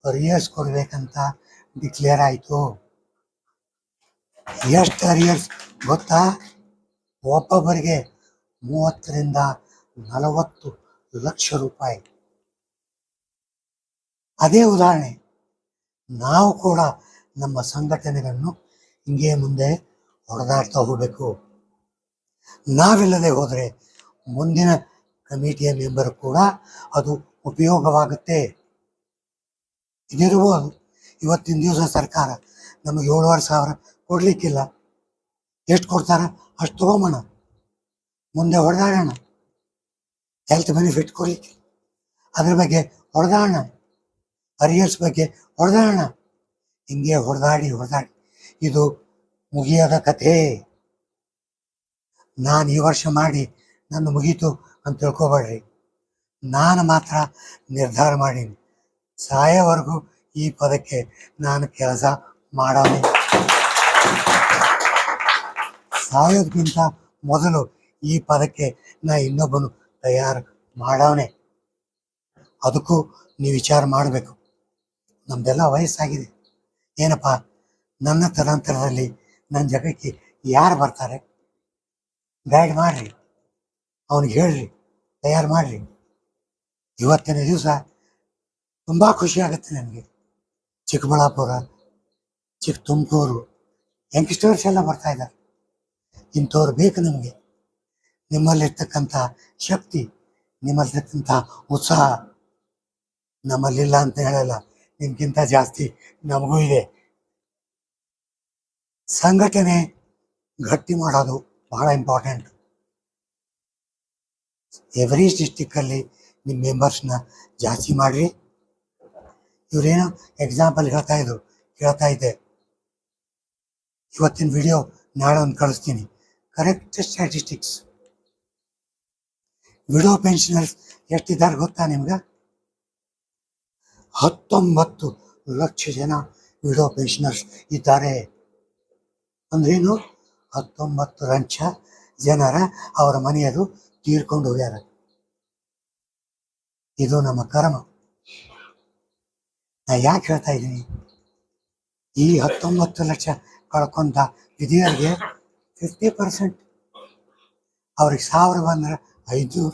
Arrears ಕೊಡಬೇಕಂತ declare ಆಯಿತು. ಎಷ್ಟು ಅರಿಯರ್ಸ್ ಗೊತ್ತಾ? ಒಬ್ಬೊಬ್ಬರಿಗೆ 30ರಿಂದ 40 ಲಕ್ಷ ರೂಪಾಯಿ. ಅದೇ ಉದಾಹರಣೆ. ನಾವು ಕೂಡ ನಮ್ಮ ಸಂಘಟನೆಗಳನ್ನು ಹಿಂಗೆ ಮುಂದೆ ಹೊಡೆದಾಡ್ತಾ ಹೋಗಬೇಕು. ನಾವಿಲ್ಲದೆ ಹೋದರೆ ಮುಂದಿನ ಕಮಿಟಿಯ ಮೆಂಬರ್ ಕೂಡ ಅದು ಉಪಯೋಗವಾಗುತ್ತೆ. ಇದಿರ್ಬೋದು. ಇವತ್ತಿನ ದಿವಸ ಸರ್ಕಾರ ನಮಗೆ 7,500 ಕೊಡಲಿಕ್ಕಿಲ್ಲ. ಎಷ್ಟು ಕೊಡ್ತಾರ ಅಷ್ಟು ತೊಗೊಂಬೋಣ, ಮುಂದೆ ಹೊಡೆದಾಡೋಣ. ಹೆಲ್ತ್ ಬೆನಿಫಿಟ್ ಕೊಡಲಿಕ್ಕೆ ಅದ್ರ ಬಗ್ಗೆ ಹೊಡೆದಾಡೋಣ, ಅರಿಯರ್ಸ್ ಬಗ್ಗೆ ಹೊಡೆದಾಡೋಣ. ಹಿಂಗೆ ಹೊಡೆದಾಡಿ ಇದು ಮುಗಿಯದ ಕಥೆ. ನಾನು ಈ ವರ್ಷ ಮಾಡಿ ನನ್ನ ಮುಗೀತು ಅಂತ ತಿಳ್ಕೊಬೇಡ್ರಿ. ನಾನು ಮಾತ್ರ ನಿರ್ಧಾರ ಮಾಡೀನಿ, ಸಾಯೋವರೆಗೂ ಈ ಪದಕ್ಕೆ ನಾನು ಕೆಲಸ ಮಾಡೋಣ. ಸಾಯೋದಕ್ಕಿಂತ ಮೊದಲು ಈ ಪದಕ್ಕೆ ನಾ ಇನ್ನೊಬ್ಬನು ತಯಾರು ಮಾಡವನೆ. ಅದಕ್ಕೂ ನೀವು ವಿಚಾರ ಮಾಡಬೇಕು. ನಮ್ದೆಲ್ಲ ವಯಸ್ಸಾಗಿದೆ. ಏನಪ್ಪ, ನನ್ನ ತದನಂತರದಲ್ಲಿ ನನ್ನ ಜಗಕ್ಕೆ ಯಾರು ಬರ್ತಾರೆ? ಗೈಡ್ ಮಾಡಿರಿ, ಅವನಿಗೆ ಹೇಳ್ರಿ, ತಯಾರು ಮಾಡಿರಿ. ಇವತ್ತಿನ ದಿವಸ ತುಂಬ ಖುಷಿ ಆಗುತ್ತೆ ನನಗೆ. ಚಿಕ್ಕಬಳ್ಳಾಪುರ, ತುಮಕೂರು ಯಂಗ್ಸ್ಟರ್ಸ್ ಎಲ್ಲ ಬರ್ತಾ ಇದ್ದಾರೆ. ಇಂಥವ್ರು ಬೇಕು ನಮಗೆ. ನಿಮ್ಮಲ್ಲಿರ್ತಕ್ಕಂಥ ಶಕ್ತಿ, ನಿಮ್ಮಲ್ಲಿರ್ತಕ್ಕಂಥ ಉತ್ಸಾಹ ನಮ್ಮಲ್ಲಿಲ್ಲ ಅಂತ ಹೇಳಲ್ಲ, ನಿಮ್ಗಿಂತ ಜಾಸ್ತಿ ನಮಗೂ ಇದೆ. ಸಂಘಟನೆ ಗಟ್ಟಿ ಮಾಡೋದು ಬಹಳ ಇಂಪಾರ್ಟೆಂಟ್. ಎವ್ರಿ ಡಿಸ್ಟಿಕ್ಕಲ್ಲಿ ನಿಮ್ಮ ಮೆಂಬರ್ಸ್ನ ಜಾಸ್ತಿ ಮಾಡಿರಿ. ಇವರೇನೋ ಎಕ್ಸಾಂಪಲ್ ಕೇಳ್ತಾ ಇದ್ದೆ. ಇವತ್ತಿನ ವಿಡಿಯೋ ನಾಳೆ ಒಂದು ಕಳಿಸ್ತೀನಿ. Correct statistics. ವಿಡೋ ಪೆನ್ಷನರ್ಸ್ ಎಷ್ಟಿದ್ದಾರೆ ಗೊತ್ತಾ ನಿಮ್ಗೆ? 19 ಲಕ್ಷ ಜನ ವಿಡೋ ಪೆನ್ಷನರ್ಸ್ ಇದ್ದಾರೆ. ಅಂದ್ರೇನು? 19 ಲಕ್ಷ ಜನರ ಅವರ ಮನೆಯರು ತೀರ್ಕೊಂಡು ಹೋಗ್ಯಾರ. ಇದು ನಮ್ಮ ಕರ್ಮ. ನಾ ಯಾಕೆ ಹೇಳ್ತಾ ಇದ್ದೀನಿ? ಈ 19 ಲಕ್ಷ ಕಳ್ಕೊಂಡ ವಿಧಿಯರಿಗೆ 50%, ಅವ್ರಿಗೆ 1000 ಬಂದರೆ 500,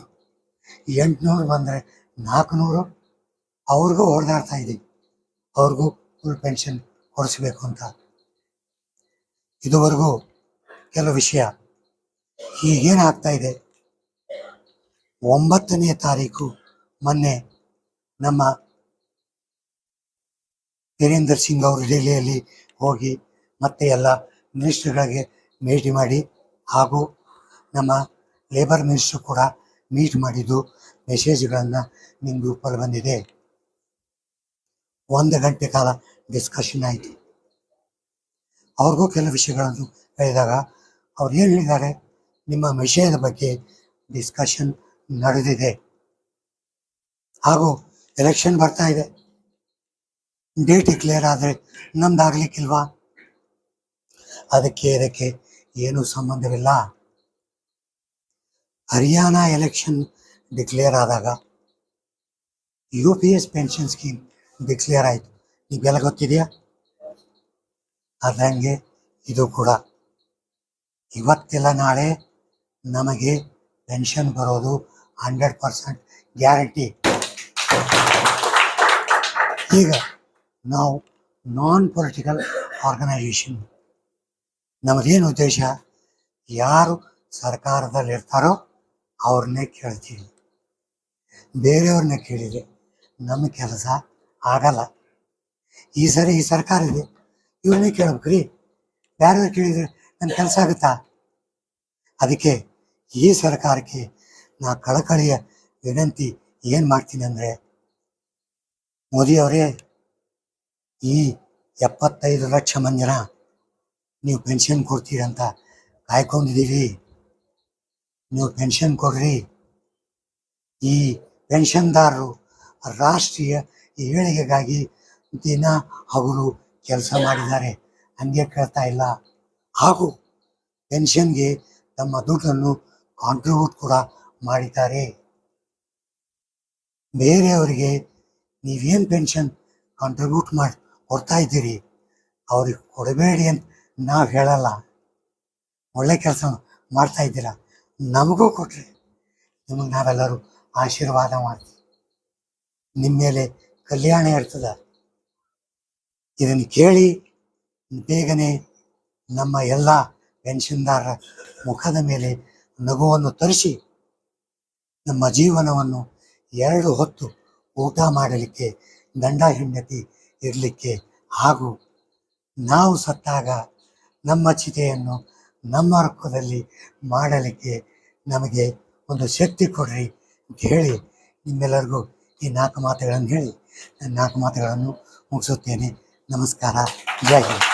800 ಬಂದರೆ 400, ಅವ್ರಿಗೂ ಹೊಡೆದಾಡ್ತಾ ಇದ್ದೀವಿ. ಅವ್ರಿಗೂ ಫುಲ್ ಪೆನ್ಷನ್ ಕೊಡಿಸ್ಬೇಕು ಅಂತ. ಇದುವರೆಗೂ ಕೆಲವು ವಿಷಯ ಹೀಗೇನಾಗ್ತಾ ಇದೆ. 9ನೇ ತಾರೀಕು ಮೊನ್ನೆ ನಮ್ಮ ವೀರೇಂದ್ರ ಸಿಂಗ್ ಅವರು ಡೆಲ್ಲಿಯಲ್ಲಿ ಹೋಗಿ ಮತ್ತೆ ಎಲ್ಲ ಮಿನಿಸ್ಟ್ರುಗಳಿಗೆ ಭೇಟಿ ಮಾಡಿ, ಹಾಗೂ ನಮ್ಮ ಲೇಬರ್ ಮಿನಿಸ್ಟ್ರು ಕೂಡ ಮೀಟ್ ಮಾಡಿದ್ದು ಮೆಸೇಜ್ಗಳನ್ನು ನಿಮ್ಮ ಗ್ರೂಪಲ್ಲಿ ಬಂದಿದೆ. 1 ಗಂಟೆ ಕಾಲ ಡಿಸ್ಕಷನ್ ಆಯಿತು. ಅವ್ರಿಗೂ ಕೆಲವು ವಿಷಯಗಳನ್ನು ಹೇಳಿದಾಗ ಅವ್ರು ಏನು ಹೇಳಿದ್ದಾರೆ, ನಿಮ್ಮ ವಿಷಯದ ಬಗ್ಗೆ ಡಿಸ್ಕಷನ್ ನಡೆದಿದೆ, ಹಾಗೂ ಎಲೆಕ್ಷನ್ ಬರ್ತಾ ಇದೆ, ಡೇಟ್ ಡಿಕ್ಲೇರ್ ಆದರೆ ನಮ್ದಾಗಲಿಕ್ಕಿಲ್ವಾ? ಇದಕ್ಕೆ ಏನೂ ಸಂಬಂಧವಿಲ್ಲ. ಹರಿಯಾಣ ಎಲೆಕ್ಷನ್ ಡಿಕ್ಲೇರ್ ಆದಾಗ UPS ಪೆನ್ಷನ್ ಸ್ಕೀಮ್ ಡಿಕ್ಲೇರ್ ಆಯಿತು. ನಿಮಗೆಲ್ಲ ಗೊತ್ತಿದೆಯಾ? ಅದಂಗೆ ಇದು ಕೂಡ ಇವತ್ತಿಲ್ಲ ನಾಳೆ ನಮಗೆ ಪೆನ್ಷನ್ ಬರೋದು 100% ಗ್ಯಾರಂಟಿ. ಈಗ ನಾವು ನಾನ್ ಪೊಲಿಟಿಕಲ್ ಆರ್ಗನೈಸೇಷನ್. ನಮ್ಮದೇನು ಉದ್ದೇಶ? ಯಾರು ಸರ್ಕಾರದಲ್ಲಿರ್ತಾರೋ ಅವ್ರನ್ನೇ ಕೇಳ್ತೀವಿ. ಬೇರೆಯವ್ರನ್ನ ಕೇಳಿದರೆ ನಮ್ಮ ಕೆಲಸ ಆಗಲ್ಲ. ಈ ಸರಿ ಈ ಸರ್ಕಾರ ಇದೆ, ಇವ್ರನ್ನೇ ಕೇಳ್ಬೇಕ್ರಿ. ಬೇರೆಯವ್ರು ಕೇಳಿದರೆ ನನ್ನ ಕೆಲಸ ಆಗುತ್ತಾ? ಅದಕ್ಕೆ ಈ ಸರ್ಕಾರಕ್ಕೆ ನಾ ಕಳಕಳಿಯ ವಿನಂತಿ ಏನು ಮಾಡ್ತೀನಿ ಅಂದರೆ, ಮೋದಿಯವರೇ, ಈ 75 ಲಕ್ಷ ಮಂದಿನ ನೀವು ಪೆನ್ಷನ್ ಕೊಡ್ತೀರಂತ ಕಾಯ್ಕೊಂಡಿದ್ದೀವಿ. ನೀವು ಪೆನ್ಷನ್ ಕೊಡ್ರಿ. ಈ ಪೆನ್ಷನ್ದಾರರು ರಾಷ್ಟ್ರೀಯ ಏಳಿಗೆಗಾಗಿ ದಿನ ಹಗಲು ಕೆಲಸ ಮಾಡಿದ್ದಾರೆ, ಹಂಗೆ ಕೇಳ್ತಾ ಇಲ್ಲ. ಹಾಗೂ ಪೆನ್ಷನ್ಗೆ ತಮ್ಮ ದುಡ್ಡನ್ನು ಕಾಂಟ್ರಿಬ್ಯೂಟ್ ಕೂಡ ಮಾಡಿದ್ದಾರೆ. ಬೇರೆಯವರಿಗೆ ನೀವೇನು ಪೆನ್ಷನ್ ಕಾಂಟ್ರಿಬ್ಯೂಟ್ ಮಾಡಿ ಕೊಡ್ತಾ ಇದ್ದೀರಿ. ಅವ್ರಿಗೆ ಕೊಡಬೇಡಿ ಅಂತ ನಾವು ಹೇಳಲ್ಲ. ಒಳ್ಳೆ ಕೆಲಸ ಮಾಡ್ತಾ ಇದ್ದೀರ, ನಮಗೂ ಕೊಟ್ರಿ ನಿಮಗೆ ನಾವೆಲ್ಲರೂ ಆಶೀರ್ವಾದ ಮಾಡ್ತೀವಿ. ನಿಮ್ಮ ಮೇಲೆ ಕಲ್ಯಾಣ ಇರ್ತದೆ. ಇದನ್ನು ಕೇಳಿ ಬೇಗನೆ ನಮ್ಮ ಎಲ್ಲ ಪೆನ್ಷನ್ದಾರರ ಮುಖದ ಮೇಲೆ ನಗುವನ್ನು ತರಿಸಿ ನಮ್ಮ ಜೀವನವನ್ನು 2 ಹೊತ್ತು ಊಟ ಮಾಡಲಿಕ್ಕೆ, ಗಂಡ ಹೆಂಡತಿ ಇರಲಿಕ್ಕೆ, ಹಾಗೂ ನಾವು ಸತ್ತಾಗ ನಮ್ಮ ಚಿತೆಯನ್ನು ನಮ್ಮ ರೊಕ್ಕದಲ್ಲಿ ಮಾಡಲಿಕ್ಕೆ ನಮಗೆ ಒಂದು ಶಕ್ತಿ ಕೊಡ್ರಿ ಅಂತ ಹೇಳಿ ನಿಮ್ಮೆಲ್ಲರಿಗೂ ಈ 4 ಮಾತುಗಳನ್ನು ಹೇಳಿ ನಾನು 4 ಮಾತುಗಳನ್ನು ಮುಗಿಸುತ್ತೇನೆ. ನಮಸ್ಕಾರ. ಜೈ ಹಿಂದ್.